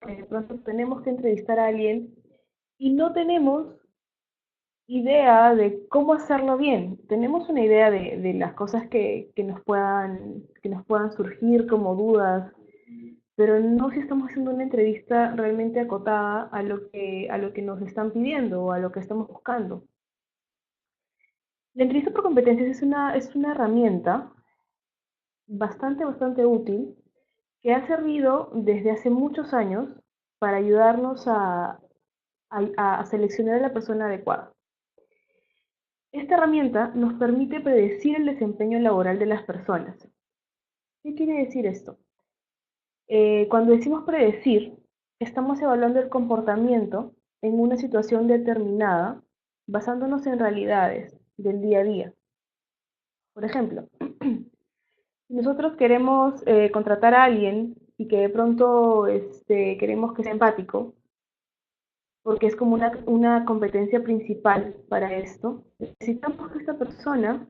que de pronto tenemos que entrevistar a alguien y no tenemos idea de cómo hacerlo bien. Tenemos una idea de las cosas que nos puedan surgir como dudas, pero no si estamos haciendo una entrevista realmente acotada a lo que nos están pidiendo o a lo que estamos buscando. La entrevista por competencias es una herramienta bastante útil que ha servido desde hace muchos años para ayudarnos a seleccionar a la persona adecuada. Esta herramienta nos permite predecir el desempeño laboral de las personas. ¿Qué quiere decir esto? Cuando decimos predecir, estamos evaluando el comportamiento en una situación determinada basándonos en realidades del día a día. Por ejemplo, si nosotros queremos contratar a alguien y que de pronto queremos que sea empático, porque es como una competencia principal para esto, necesitamos que esta persona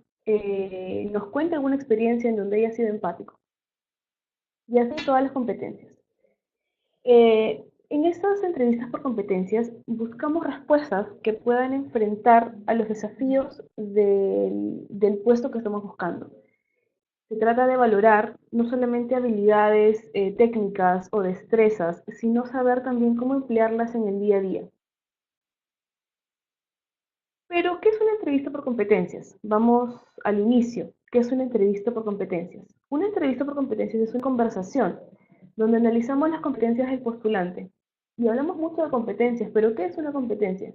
nos cuente alguna experiencia en donde haya sido empático. Y así todas las competencias. En estas entrevistas por competencias buscamos respuestas que puedan enfrentar a los desafíos del puesto que estamos buscando. Se trata de valorar no solamente habilidades técnicas o destrezas, sino saber también cómo emplearlas en el día a día. Pero, ¿qué es una entrevista por competencias? Vamos al inicio. ¿Qué es una entrevista por competencias? Una entrevista por competencias es una conversación donde analizamos las competencias del postulante. Y hablamos mucho de competencias, pero ¿qué es una competencia?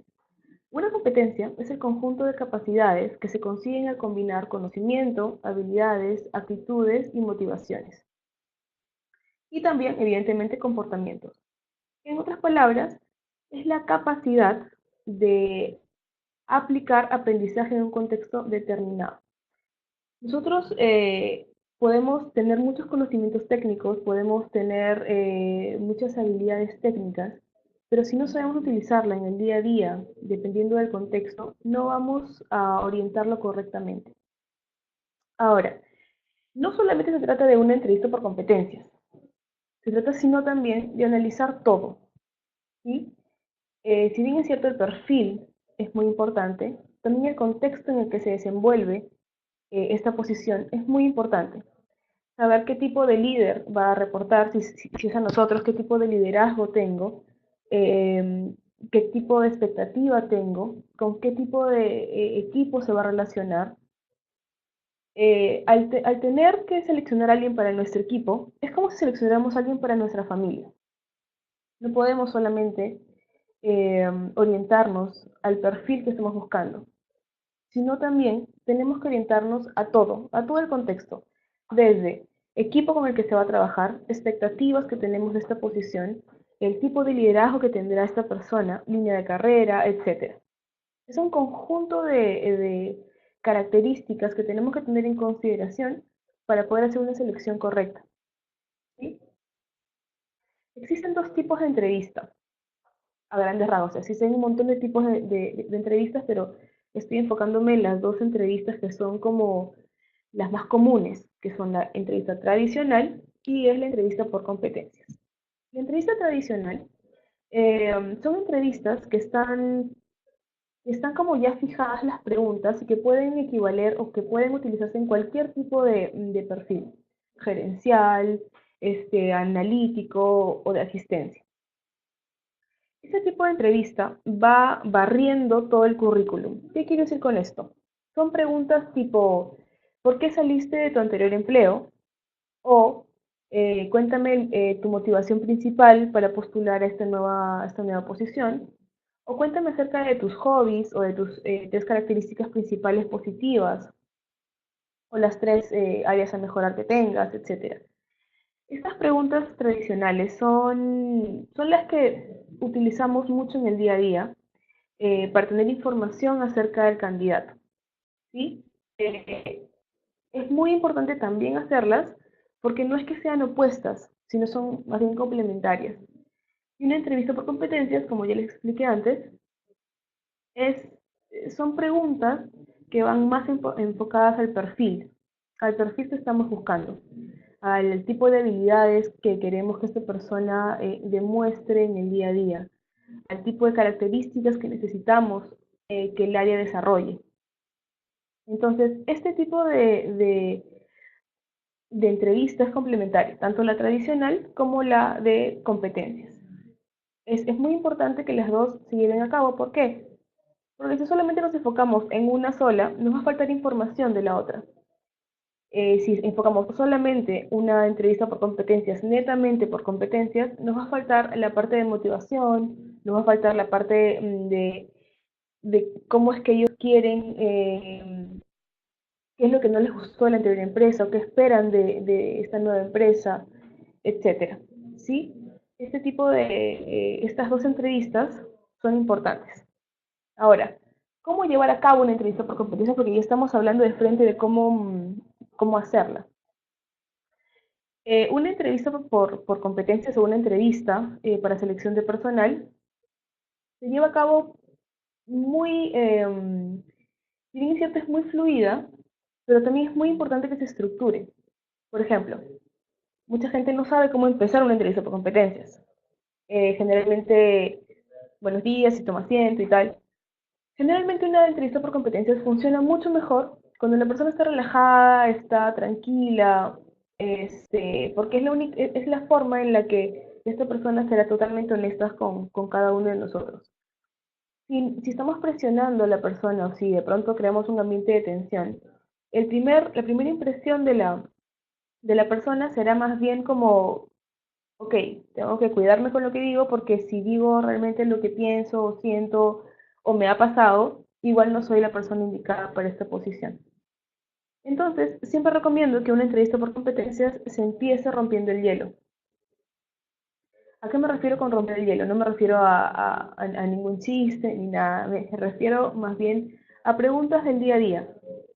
Una competencia es el conjunto de capacidades que se consiguen al combinar conocimiento, habilidades, actitudes y motivaciones. Y también, evidentemente, comportamientos. En otras palabras, es la capacidad de aplicar aprendizaje en un contexto determinado. Nosotros podemos tener muchos conocimientos técnicos, podemos tener muchas habilidades técnicas, pero si no sabemos utilizarla en el día a día, dependiendo del contexto, no vamos a orientarlo correctamente. Ahora, no solamente se trata de una entrevista por competencias, se trata sino también de analizar todo, ¿sí? Si bien es cierto el perfil es muy importante, también el contexto en el que se desenvuelve esta posición es muy importante. Saber qué tipo de líder va a reportar, si es a nosotros, qué tipo de liderazgo tengo, eh, qué tipo de expectativa tengo, con qué tipo de equipo se va a relacionar. Al tener que seleccionar a alguien para nuestro equipo, es como si seleccionáramos a alguien para nuestra familia. No podemos solamente orientarnos al perfil que estamos buscando, sino también tenemos que orientarnos a todo el contexto, desde equipo con el que se va a trabajar, expectativas que tenemos de esta posición, el tipo de liderazgo que tendrá esta persona, línea de carrera, etcétera. Es un conjunto de características que tenemos que tener en consideración para poder hacer una selección correcta, ¿sí? Existen dos tipos de entrevista, a grandes rasgos. Existen un montón de tipos de entrevistas, pero estoy enfocándome en las dos entrevistas que son como las más comunes, que son la entrevista tradicional y es la entrevista por competencias. La entrevista tradicional son entrevistas que están como ya fijadas las preguntas y que pueden equivaler o que pueden utilizarse en cualquier tipo de perfil, gerencial, analítico o de asistencia. Este tipo de entrevista va barriendo todo el currículum. ¿Qué quiero decir con esto? Son preguntas tipo, ¿por qué saliste de tu anterior empleo? O cuéntame tu motivación principal para postular a esta nueva posición. O cuéntame acerca de tus hobbies o de tus tres características principales positivas o las tres áreas a mejorar que tengas, etcétera. Estas preguntas tradicionales son las que utilizamos mucho en el día a día para tener información acerca del candidato, ¿sí? Eh, es muy importante también hacerlas porque no es que sean opuestas, sino son más bien complementarias. Y una entrevista por competencias, como ya les expliqué antes, es, son preguntas que van más enfocadas al perfil que estamos buscando. al tipo de habilidades que queremos que esta persona demuestre en el día a día, al tipo de características que necesitamos que el área desarrolle. Entonces, este tipo de entrevista es complementaria, tanto la tradicional como la de competencias. Es muy importante que las dos se lleven a cabo. ¿Por qué? Porque si solamente nos enfocamos en una sola, nos va a faltar información de la otra. Si enfocamos solamente una entrevista por competencias, netamente por competencias, nos va a faltar la parte de motivación, nos va a faltar la parte de cómo es que ellos quieren, qué es lo que no les gustó de la anterior empresa, o qué esperan de esta nueva empresa, etcétera. ¿Sí? Este tipo estas dos entrevistas son importantes. Ahora, ¿cómo llevar a cabo una entrevista por competencias? Porque ya estamos hablando de frente de cómo hacerla. Una entrevista por competencias o una entrevista para selección de personal se lleva a cabo muy, si bien es cierto, es muy fluida, pero también es muy importante que se estructure. Por ejemplo, mucha gente no sabe cómo empezar una entrevista por competencias. Generalmente, buenos días, y toma asiento y tal. Generalmente una entrevista por competencias funciona mucho mejor cuando la persona está relajada, está tranquila, porque es la forma en la que esta persona será totalmente honesta con cada uno de nosotros. Si estamos presionando a la persona o si de pronto creamos un ambiente de tensión, la primera impresión de la persona será más bien como, ok, tengo que cuidarme con lo que digo porque si digo realmente lo que pienso o siento o me ha pasado, igual no soy la persona indicada para esta posición. Entonces, siempre recomiendo que una entrevista por competencias se empiece rompiendo el hielo. ¿A qué me refiero con romper el hielo? No me refiero a ningún chiste ni nada, me refiero más bien a preguntas del día a día.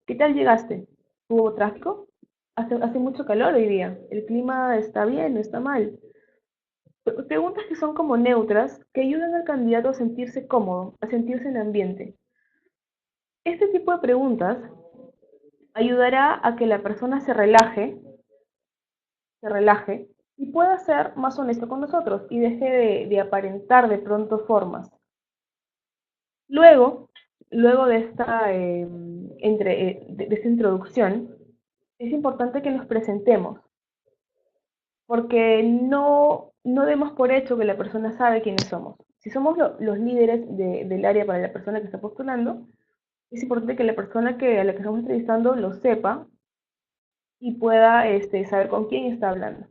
¿Qué tal llegaste? ¿Hubo tráfico? Hace mucho calor hoy día. ¿El clima está bien o está mal? Preguntas que son como neutras, que ayudan al candidato a sentirse cómodo, a sentirse en ambiente. Este tipo de preguntas ayudará a que la persona se relaje y pueda ser más honesto con nosotros y deje de aparentar de pronto formas. Luego, luego de esta introducción, es importante que nos presentemos, porque no demos por hecho que la persona sabe quiénes somos. Si somos los líderes del área para la persona que está postulando, es importante que la persona a la que estamos entrevistando lo sepa y pueda saber con quién está hablando.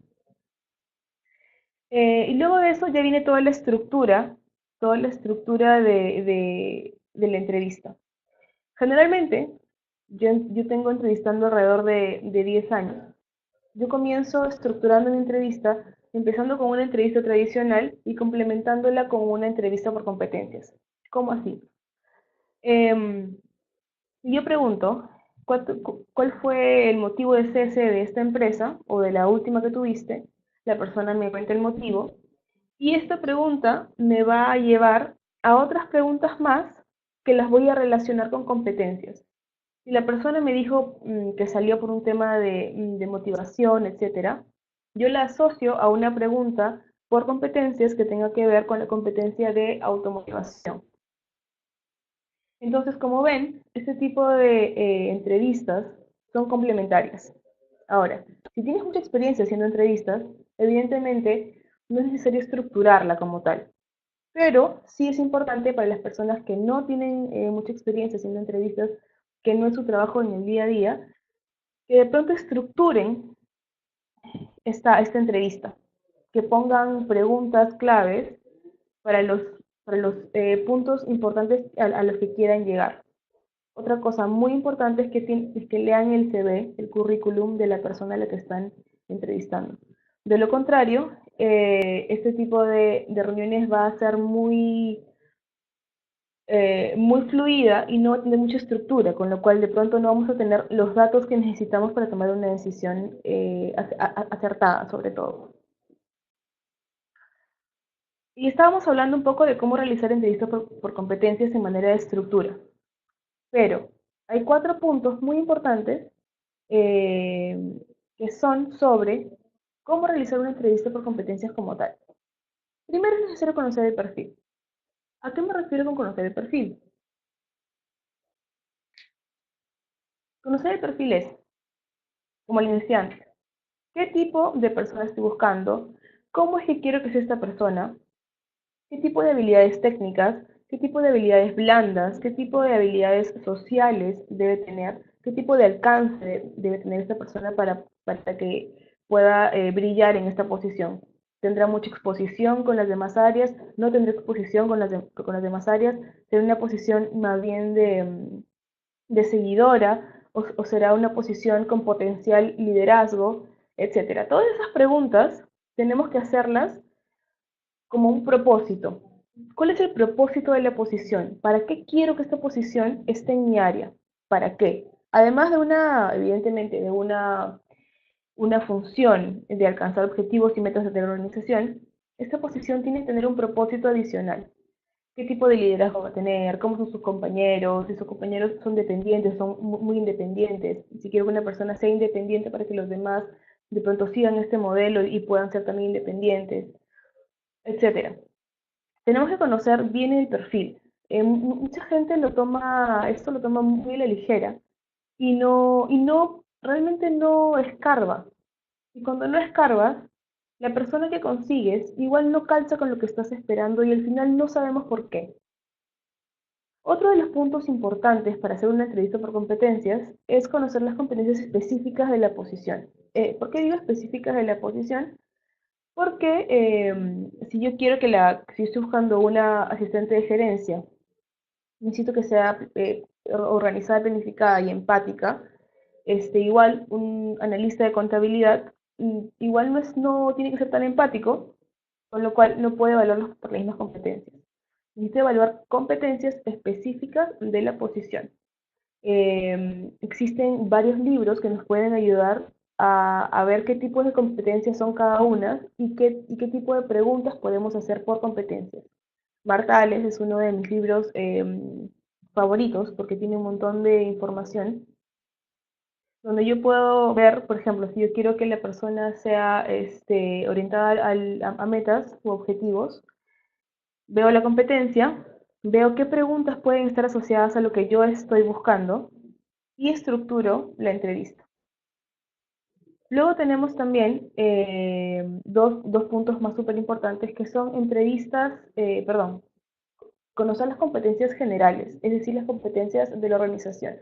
Y luego de eso ya viene toda la estructura de la entrevista. Generalmente, yo tengo entrevistando alrededor de 10 años. Yo comienzo estructurando una entrevista, empezando con una entrevista tradicional y complementándola con una entrevista por competencias. ¿Cómo así? Em, yo pregunto, ¿cuál fue el motivo de cese de esta empresa o de la última que tuviste? La persona me cuenta el motivo y esta pregunta me va a llevar a otras preguntas más que las voy a relacionar con competencias. Si la persona me dijo que salió por un tema de motivación, etcétera, yo la asocio a una pregunta por competencias que tenga que ver con la competencia de automotivación. Entonces, como ven, este tipo de entrevistas son complementarias. Ahora, si tienes mucha experiencia haciendo entrevistas, evidentemente no es necesario estructurarla como tal. Pero sí es importante para las personas que no tienen mucha experiencia haciendo entrevistas, que no es su trabajo en el día a día, que de pronto estructuren esta entrevista, que pongan preguntas claves para los puntos importantes a los que quieran llegar. Otra cosa muy importante es que lean el CV, el currículum de la persona a la que están entrevistando. De lo contrario, este tipo de reuniones va a ser muy fluida y no va a tener mucha estructura, con lo cual de pronto no vamos a tener los datos que necesitamos para tomar una decisión acertada, sobre todo. Y estábamos hablando un poco de cómo realizar entrevistas por competencias en manera de estructura, pero hay 4 puntos muy importantes eh, que son sobre cómo realizar una entrevista por competencias como tal. Primero es necesario conocer el perfil. ¿A qué me refiero con conocer el perfil? Conocer el perfil es, como le decía antes, qué tipo de persona estoy buscando, cómo es que quiero que sea esta persona, qué tipo de habilidades técnicas, qué tipo de habilidades blandas, qué tipo de habilidades sociales debe tener, qué tipo de alcance debe tener esta persona para que pueda brillar en esta posición. ¿Tendrá mucha exposición con las demás áreas? ¿No tendrá exposición con las demás áreas? ¿Tendrá una posición más bien de seguidora o será una posición con potencial liderazgo, etcétera? Todas esas preguntas tenemos que hacerlas como un propósito. ¿Cuál es el propósito de la posición? ¿Para qué quiero que esta posición esté en mi área? ¿Para qué? Además de evidentemente, de una función de alcanzar objetivos y metas de la organización, esta posición tiene que tener un propósito adicional. ¿Qué tipo de liderazgo va a tener? ¿Cómo son sus compañeros? Si sus compañeros son dependientes, son muy independientes. Si quiero que una persona sea independiente para que los demás de pronto sigan este modelo y puedan ser también independientes, etcétera. Tenemos que conocer bien el perfil. Mucha gente esto lo toma muy a la ligera y no, realmente no escarba. Y cuando no escarbas, la persona que consigues igual no calza con lo que estás esperando y al final no sabemos por qué. Otro de los puntos importantes para hacer una entrevista por competencias es conocer las competencias específicas de la posición. ¿Por qué digo específicas de la posición? Porque si yo quiero si estoy buscando una asistente de gerencia, necesito que sea organizada, planificada y empática. Igual un analista de contabilidad, igual no tiene que ser tan empático, con lo cual no puede evaluarlos por las mismas competencias. Necesito evaluar competencias específicas de la posición. Existen varios libros que nos pueden ayudar a ver qué tipos de competencias son cada una y qué tipo de preguntas podemos hacer por competencias. Marta Ales es uno de mis libros favoritos porque tiene un montón de información donde yo puedo ver, por ejemplo, si yo quiero que la persona sea orientada a metas u objetivos, veo la competencia, veo qué preguntas pueden estar asociadas a lo que yo estoy buscando y estructuro la entrevista. Luego tenemos también dos puntos más súper importantes que son conocer las competencias generales, es decir, las competencias de la organización.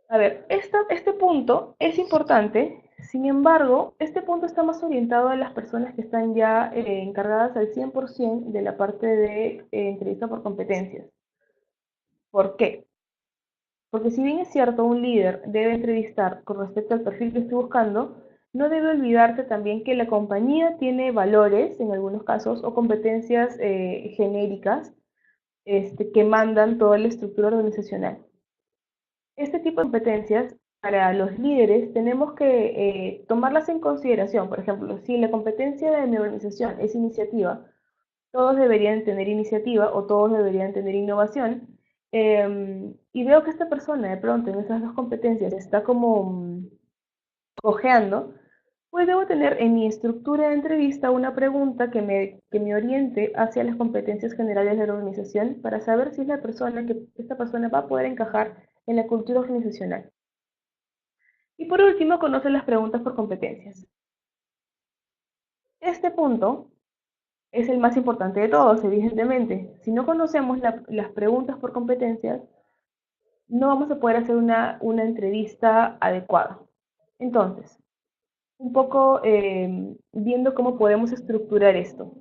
A ver, este punto es importante, sin embargo, este punto está más orientado a las personas que están ya encargadas al 100% de la parte de entrevista por competencias. ¿Por qué? Porque si bien es cierto, un líder debe entrevistar con respecto al perfil que estoy buscando, no debe olvidarse también que la compañía tiene valores, en algunos casos, o competencias genéricas que mandan toda la estructura organizacional. Este tipo de competencias, para los líderes, tenemos que tomarlas en consideración. Por ejemplo, si la competencia de mi organización es iniciativa, todos deberían tener iniciativa o todos deberían tener innovación. Y veo que esta persona de pronto en esas dos competencias está como cojeando, pues debo tener en mi estructura de entrevista una pregunta que me oriente hacia las competencias generales de la organización para saber si es esta persona va a poder encajar en la cultura organizacional. Y por último, conoce las preguntas por competencias. Este punto es el más importante de todos, evidentemente. Si no conocemos las preguntas por competencias, no vamos a poder hacer una entrevista adecuada. Entonces, un poco viendo cómo podemos estructurar esto.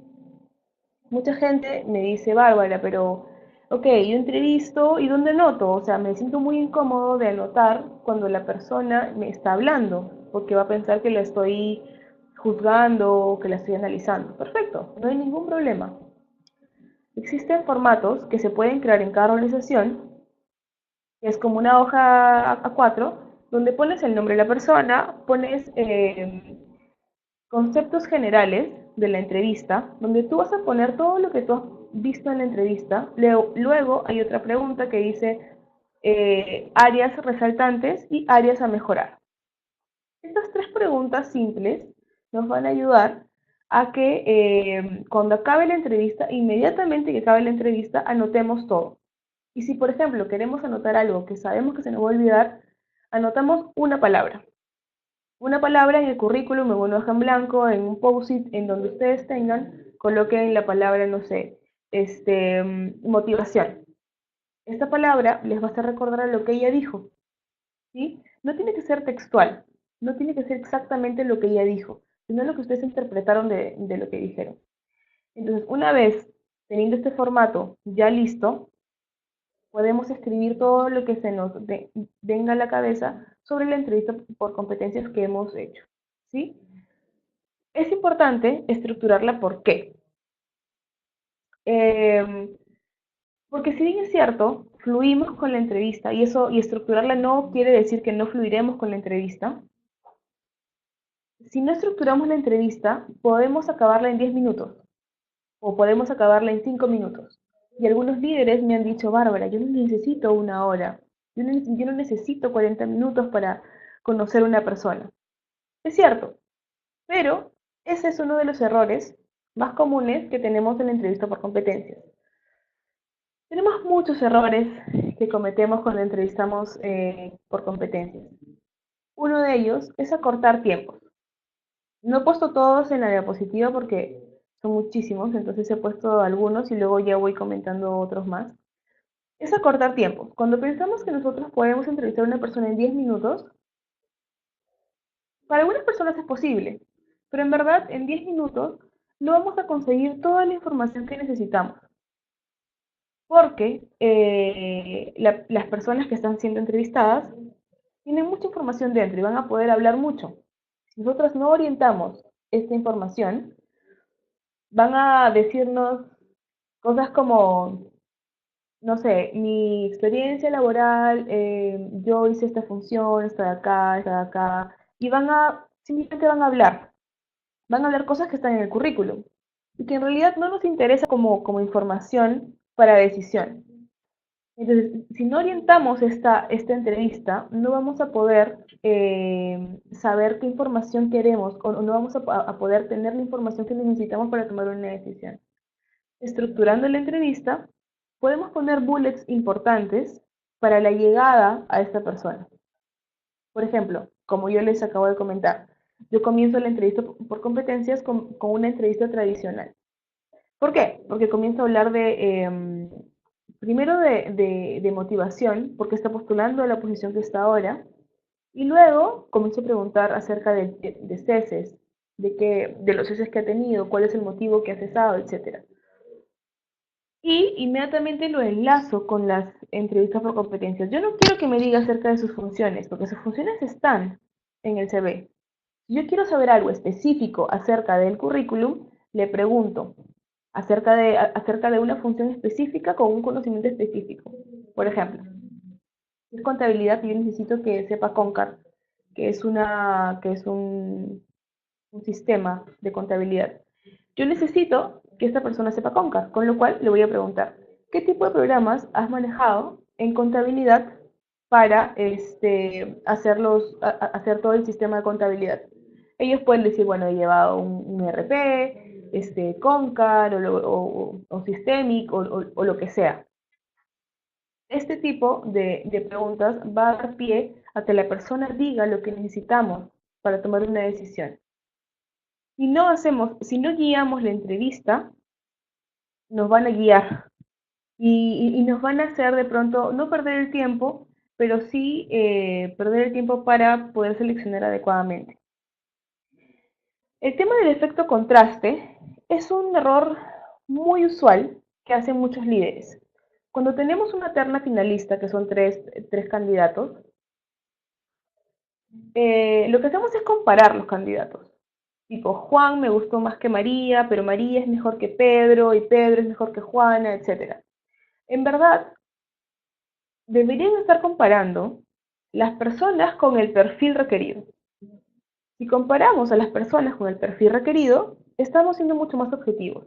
Mucha gente me dice, Bárbara, pero, ok, yo entrevisto y ¿dónde anoto? O sea, me siento muy incómodo de anotar cuando la persona me está hablando, porque va a pensar que la estoy juzgando o que la estoy analizando. Perfecto, no hay ningún problema. Existen formatos que se pueden crear en cada organización, que es como una hoja A4, donde pones el nombre de la persona, pones conceptos generales de la entrevista, donde tú vas a poner todo lo que tú has visto en la entrevista. Luego hay otra pregunta que dice áreas resaltantes y áreas a mejorar. Estas tres preguntas simples nos van a ayudar a que cuando acabe la entrevista, inmediatamente que acabe la entrevista, anotemos todo. Y si, por ejemplo, queremos anotar algo que sabemos que se nos va a olvidar, anotamos una palabra. Una palabra en el currículum, en una hoja en blanco, en un post-it, en donde ustedes tengan, coloquen la palabra, no sé, motivación. Esta palabra les va a hacer recordar a lo que ella dijo, ¿sí? No tiene que ser textual, no tiene que ser exactamente lo que ella dijo, sino lo que ustedes interpretaron de lo que dijeron. Entonces, una vez teniendo este formato ya listo, podemos escribir todo lo que se nos venga a la cabeza sobre la entrevista por competencias que hemos hecho, ¿sí? Es importante estructurarla. ¿Por qué? Eh, Porque si bien es cierto, fluimos con la entrevista y eso y estructurarla no quiere decir que no fluiremos con la entrevista. Si no estructuramos la entrevista, podemos acabarla en 10 minutos o podemos acabarla en 5 minutos. Y algunos líderes me han dicho, Bárbara, yo no necesito una hora, yo no necesito 40 minutos para conocer a una persona. Es cierto, pero ese es uno de los errores más comunes que tenemos en la entrevista por competencias. Tenemos muchos errores que cometemos cuando entrevistamos por competencias. Uno de ellos es acortar tiempos. No he puesto todos en la diapositiva porque son muchísimos, entonces he puesto algunos y luego ya voy comentando otros más. Es acortar tiempos. Cuando pensamos que nosotros podemos entrevistar a una persona en 10 minutos, para algunas personas es posible, pero en verdad en 10 minutos no vamos a conseguir toda la información que necesitamos. Porque las personas que están siendo entrevistadas tienen mucha información dentro y van a poder hablar mucho. Si nosotros no orientamos esta información, van a decirnos cosas como, no sé, mi experiencia laboral, yo hice esta función, esta de acá, y simplemente van a hablar cosas que están en el currículum y que en realidad no nos interesa como información para decisión. Entonces, si no orientamos esta entrevista, no vamos a poder saber qué información queremos o no vamos a poder tener la información que necesitamos para tomar una decisión. Estructurando la entrevista, podemos poner bullets importantes para la llegada a esta persona. Por ejemplo, como yo les acabo de comentar, yo comienzo la entrevista por competencias con una entrevista tradicional. ¿Por qué? Porque comienzo a hablar primero de motivación, porque está postulando a la posición que está ahora, y luego comienzo a preguntar acerca de ceses, de los ceses que ha tenido, cuál es el motivo que ha cesado, etcétera. Y inmediatamente lo enlazo con las entrevistas por competencias. Yo no quiero que me diga acerca de sus funciones, porque sus funciones están en el CV. Si yo quiero saber algo específico acerca del currículum, le pregunto acerca de una función específica con un conocimiento específico. Por ejemplo, si es contabilidad, yo necesito que sepa Concard, que es un sistema de contabilidad. Yo necesito que esta persona sepa Concard, con lo cual le voy a preguntar, ¿qué tipo de programas has manejado en contabilidad para hacer todo el sistema de contabilidad? Ellos pueden decir, bueno, he llevado un ERP, Concard o Systemic o lo que sea. Este tipo de preguntas va a dar pie a que la persona diga lo que necesitamos para tomar una decisión. Si no guiamos la entrevista, nos van a guiar y nos van a hacer de pronto no perder el tiempo, pero sí perder el tiempo para poder seleccionar adecuadamente. El tema del efecto contraste es un error muy usual que hacen muchos líderes. Cuando tenemos una terna finalista, que son tres candidatos, lo que hacemos es comparar los candidatos. Tipo, Juan me gustó más que María, pero María es mejor que Pedro y Pedro es mejor que Juana, etc. En verdad, deberían estar comparando las personas con el perfil requerido. Si comparamos a las personas con el perfil requerido, estamos siendo mucho más objetivos.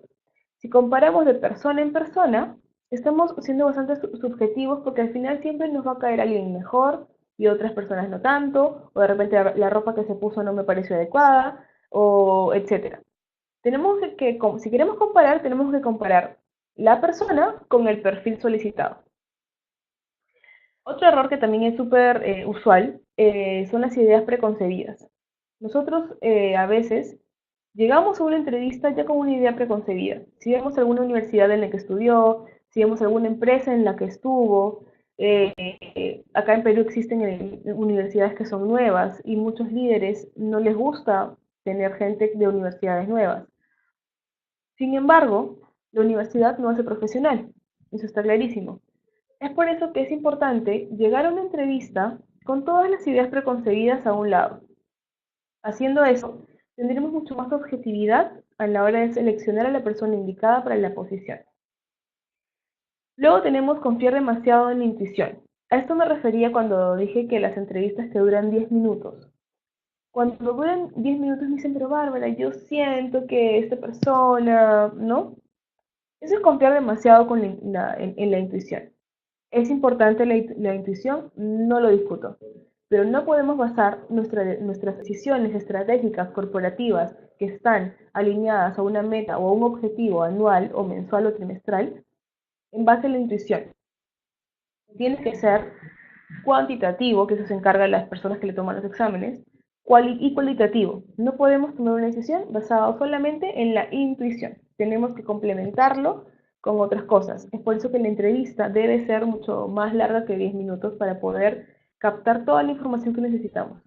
Si comparamos de persona en persona, estamos siendo bastante subjetivos porque al final siempre nos va a caer alguien mejor y otras personas no tanto, o de repente la ropa que se puso no me pareció adecuada, o etcétera. Si queremos comparar, tenemos que comparar la persona con el perfil solicitado. Otro error que también es súper usual son las ideas preconcebidas. Nosotros a veces llegamos a una entrevista ya con una idea preconcebida. Si vemos alguna universidad en la que estudió, si vemos alguna empresa en la que estuvo, acá en Perú existen universidades que son nuevas y muchos líderes no les gusta tener gente de universidades nuevas. Sin embargo, la universidad no hace profesional, eso está clarísimo. Es por eso que es importante llegar a una entrevista con todas las ideas preconcebidas a un lado. Haciendo eso, tendremos mucho más objetividad a la hora de seleccionar a la persona indicada para la posición. Luego tenemos confiar demasiado en la intuición. A esto me refería cuando dije que las entrevistas que duran 10 minutos. Cuando duran 10 minutos me dicen, pero Bárbara, yo siento que esta persona, ¿no? Eso es confiar demasiado en la intuición. Es importante la intuición, no lo discuto, pero no podemos basar nuestras decisiones estratégicas corporativas que están alineadas a una meta o a un objetivo anual o mensual o trimestral en base a la intuición. Tiene que ser cuantitativo, que eso se encarga de las personas que le toman los exámenes, y cualitativo. No podemos tomar una decisión basada solamente en la intuición. Tenemos que complementarlo con otras cosas. Es por eso que la entrevista debe ser mucho más larga que 10 minutos para poder captar toda la información que necesitamos.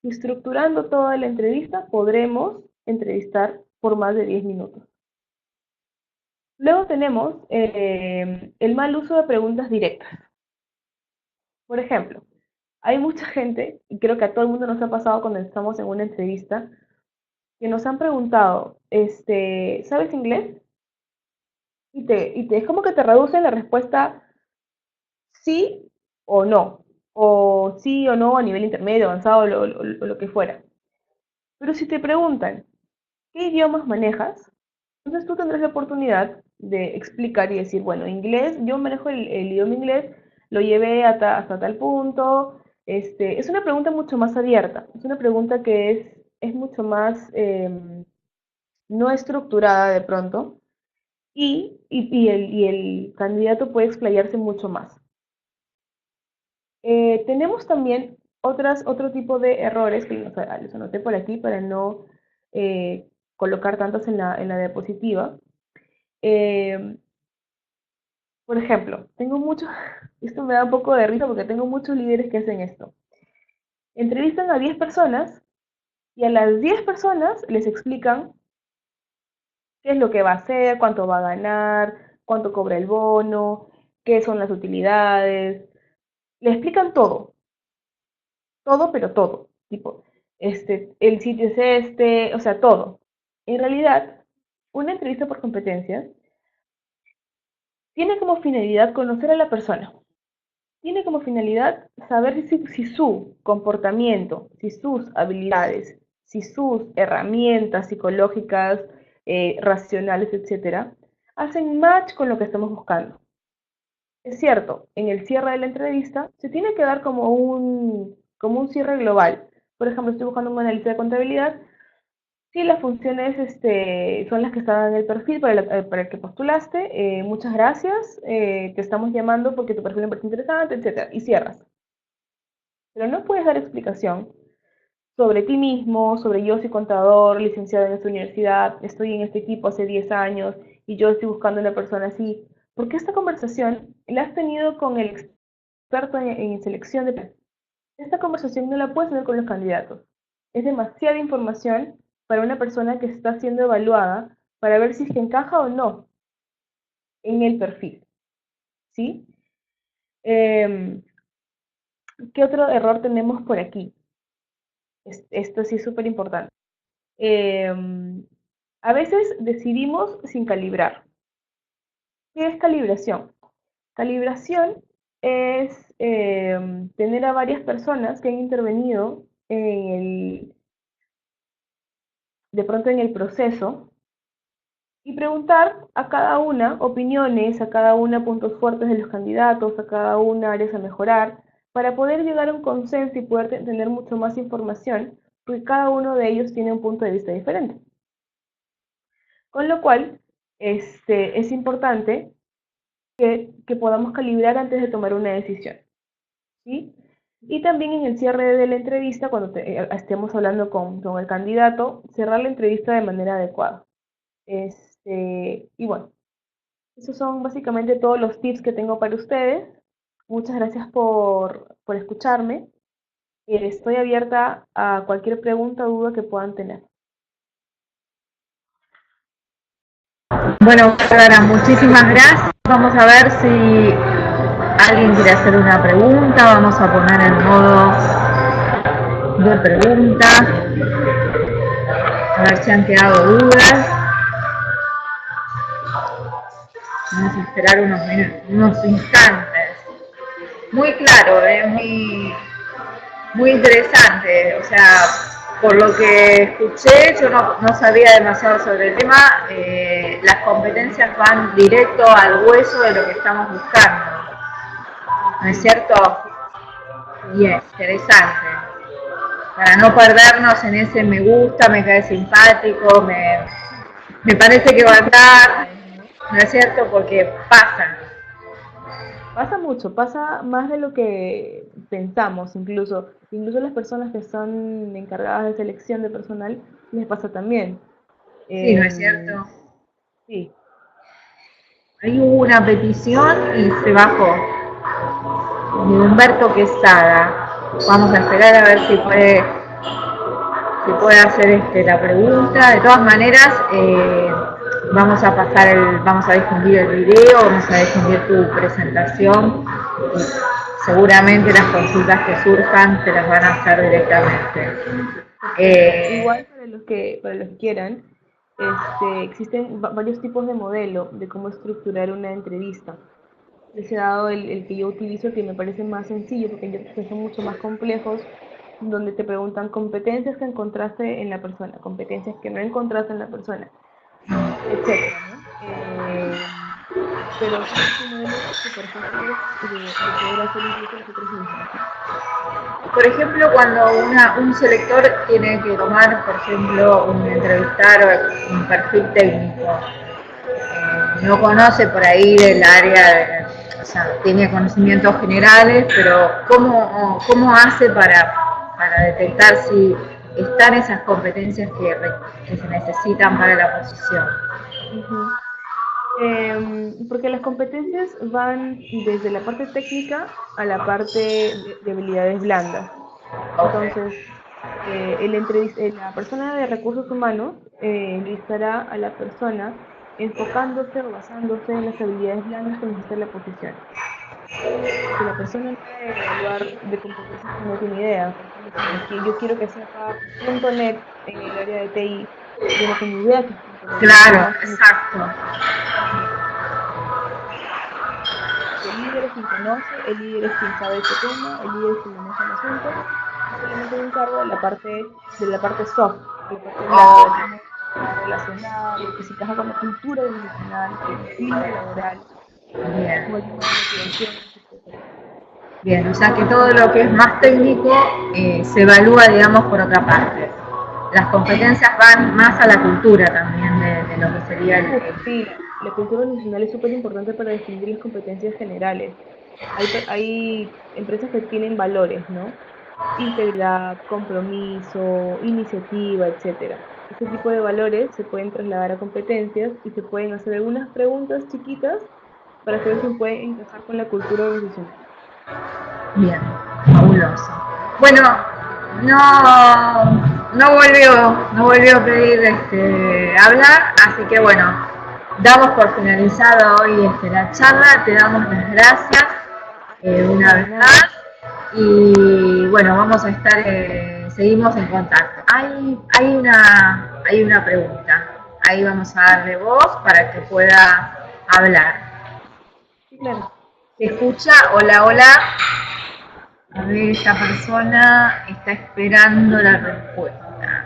Y estructurando toda la entrevista, podremos entrevistar por más de 10 minutos. Luego tenemos el mal uso de preguntas directas. Por ejemplo, hay mucha gente, y creo que a todo el mundo nos ha pasado cuando estamos en una entrevista, que nos han preguntado, ¿sabes inglés? Es como que te reducen la respuesta sí o no, o sí o no a nivel intermedio, avanzado, o lo que fuera. Pero si te preguntan, ¿qué idiomas manejas? Entonces tú tendrás la oportunidad de explicar y decir, bueno, inglés, yo manejo el idioma inglés, lo llevé hasta tal punto. Es una pregunta mucho más abierta, es una pregunta que es mucho más no estructurada de pronto y el candidato puede explayarse mucho más. Tenemos también otro tipo de errores que los anoté por aquí para no colocar tantos en la diapositiva. Eh, por ejemplo, esto me da un poco de risa porque tengo muchos líderes que hacen esto. Entrevistan a 10 personas y a las 10 personas les explican qué es lo que va a hacer, cuánto va a ganar, cuánto cobra el bono, qué son las utilidades. Le explican todo, todo, pero todo. Tipo, el sitio es o sea, todo. En realidad, una entrevista por competencias tiene como finalidad conocer a la persona. Tiene como finalidad saber si su comportamiento, si sus habilidades, si sus herramientas psicológicas, racionales, etcétera, hacen match con lo que estamos buscando. Es cierto, en el cierre de la entrevista se tiene que dar como un cierre global. Por ejemplo, estoy buscando un analista de contabilidad. Sí, las funciones son las que están en el perfil para el que postulaste. Muchas gracias. Te estamos llamando porque tu perfil me parece interesante, etcétera. Y cierras. Pero no puedes dar explicación sobre ti mismo, sobre yo soy contador, licenciado en esta universidad, estoy en este equipo hace 10 años y yo estoy buscando una persona así. Porque esta conversación la has tenido con el experto en selección de... Esta conversación no la puedes tener con los candidatos. Es demasiada información para una persona que está siendo evaluada para ver si es que encaja o no en el perfil. ¿Sí? Eh, ¿Qué otro error tenemos por aquí? Esto sí es súper importante. Eh, a veces decidimos sin calibrar. ¿Qué es calibración? Calibración es tener a varias personas que han intervenido de pronto en el proceso y preguntar a cada una opiniones, a cada una puntos fuertes de los candidatos, a cada una áreas a mejorar, para poder llegar a un consenso y poder tener mucho más información, porque cada uno de ellos tiene un punto de vista diferente. Con lo cual, es importante que podamos calibrar antes de tomar una decisión, ¿sí? Y también en el cierre de la entrevista, cuando estemos hablando con el candidato, cerrar la entrevista de manera adecuada. Y bueno, esos son básicamente todos los tips que tengo para ustedes. Muchas gracias por escucharme. Estoy abierta a cualquier pregunta o duda que puedan tener. Bueno, Bárbara, muchísimas gracias. Vamos a ver si alguien quiere hacer una pregunta. Vamos a poner el modo de pregunta. A ver si han quedado dudas. Vamos a esperar unos instantes. Muy claro, muy interesante. O sea, por lo que escuché, yo no sabía demasiado sobre el tema. Las competencias van directo al hueso de lo que estamos buscando. ¿No es cierto? Bien, interesante. Para no perdernos en ese me gusta, me cae simpático, me parece que va a andar, ¿no es cierto? Porque pasa. Pasa mucho, pasa más de lo que pensamos, incluso las personas que son encargadas de selección de personal les pasa también. Sí, ¿no es cierto? Sí. Ahí hubo una petición y se bajó. De Humberto Quesada. Vamos a esperar a ver si puede hacer la pregunta. De todas maneras, vamos a difundir el video, vamos a difundir tu presentación. Seguramente las consultas que surjan te las van a hacer directamente. Igual para los que quieran, existen varios tipos de modelo de cómo estructurar una entrevista. Les he dado el que yo utilizo, que me parece más sencillo, porque hay otros que son mucho más complejos, donde te preguntan competencias que encontraste en la persona, competencias que no encontraste en la persona, etcétera, ¿no? Pero son modelos súper fáciles de poder hacer incluso nosotros mismos, ¿no? Por ejemplo, cuando un selector tiene que tomar, por ejemplo, entrevistar un perfil técnico, no conoce por ahí del área, o sea, tiene conocimientos generales, pero ¿cómo hace para detectar si están esas competencias que se necesitan para la posición? Uh-huh. Porque las competencias van desde la parte técnica a la parte de habilidades blandas. Entonces, la persona de recursos humanos entrevistará a la persona enfocándose o basándose en las habilidades blandas que necesita la posición. Si la persona no puede evaluar de competencias que no tiene idea, por ejemplo, si yo quiero que sepa .NET en el área de TI, yo no tengo idea que es .NET. Claro, exacto. El líder es quien conoce, el líder es quien sabe ese tema, el líder es quien maneja el asunto. Yo solamente me encargo de la parte soft, de la parte blanda, de cómo relacionar, de que se encaja con la cultura organizacional, con el clima laboral, con el tema de motivación, etc. Bien, o sea que todo lo que es más técnico se evalúa, digamos, por otra parte. Las competencias van más a la cultura también de lo que sería el... Sí, la cultura organizacional es súper importante para definir las competencias generales. Hay empresas que tienen valores, ¿no? Integridad, compromiso, iniciativa, etcétera. Este tipo de valores se pueden trasladar a competencias y se pueden hacer algunas preguntas chiquitas para saber si puede encajar con la cultura organizacional. Bien, fabuloso. Bueno, no volvió a pedir hablar, así que bueno, damos por finalizado hoy la charla, te damos las gracias una vez más y bueno, vamos a estar, seguimos en contacto. Hay una pregunta, ahí vamos a darle voz para que pueda hablar. Sí, claro. ¿Se escucha? Hola, hola. A ver, esta persona está esperando la respuesta.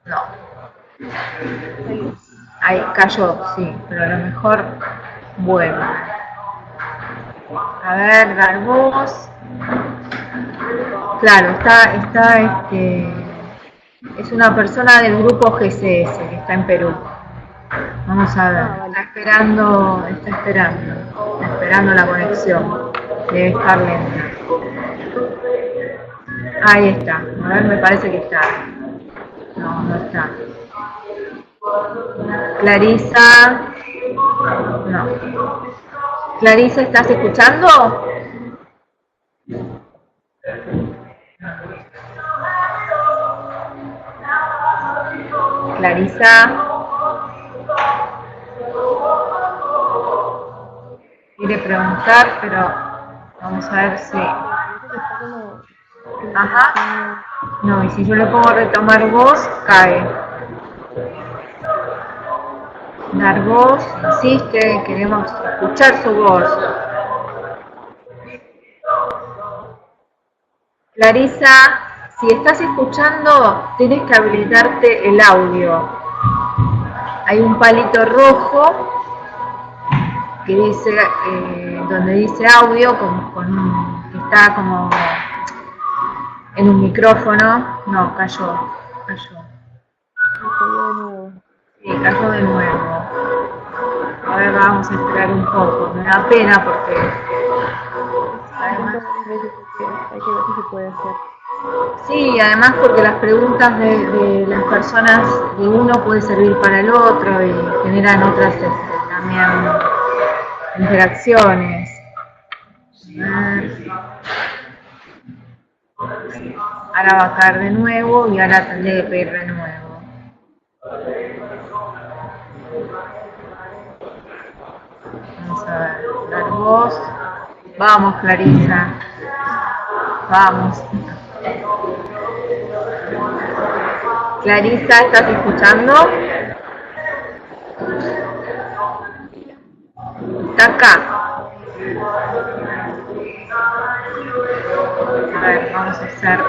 No. Ahí cayó, sí, pero a lo mejor vuelve. A ver, dar voz. Claro, es una persona del grupo GCS que está en Perú. Vamos a ver, Vale. está esperando la conexión. Debe estar lenta. Ahí está, a ver, me parece que está. No, no está. Clarisa, no. Clarisa, ¿estás escuchando? Clarisa. Quiere preguntar, pero vamos a ver si... Ajá. No, y si yo le pongo retomar voz, cae. Dar voz, insiste, queremos escuchar su voz. Clarisa, si estás escuchando, tienes que habilitarte el audio. Hay un palito rojo que dice, donde dice audio, que está como en un micrófono. No, cayó. Sí, cayó de nuevo. Ahora vamos a esperar un poco. Me da pena porque Además, hay que ver si se puede hacer. sí, además porque las preguntas de las personas de uno puede servir para el otro y generan otras también interacciones. Ahora va a caer de nuevo y ahora tendré que pedir de nuevo. Vamos a ver, dar voz. Vamos, Clarisa. Vamos. Clarisa, ¿estás escuchando? Está acá. A ver, vamos a hacer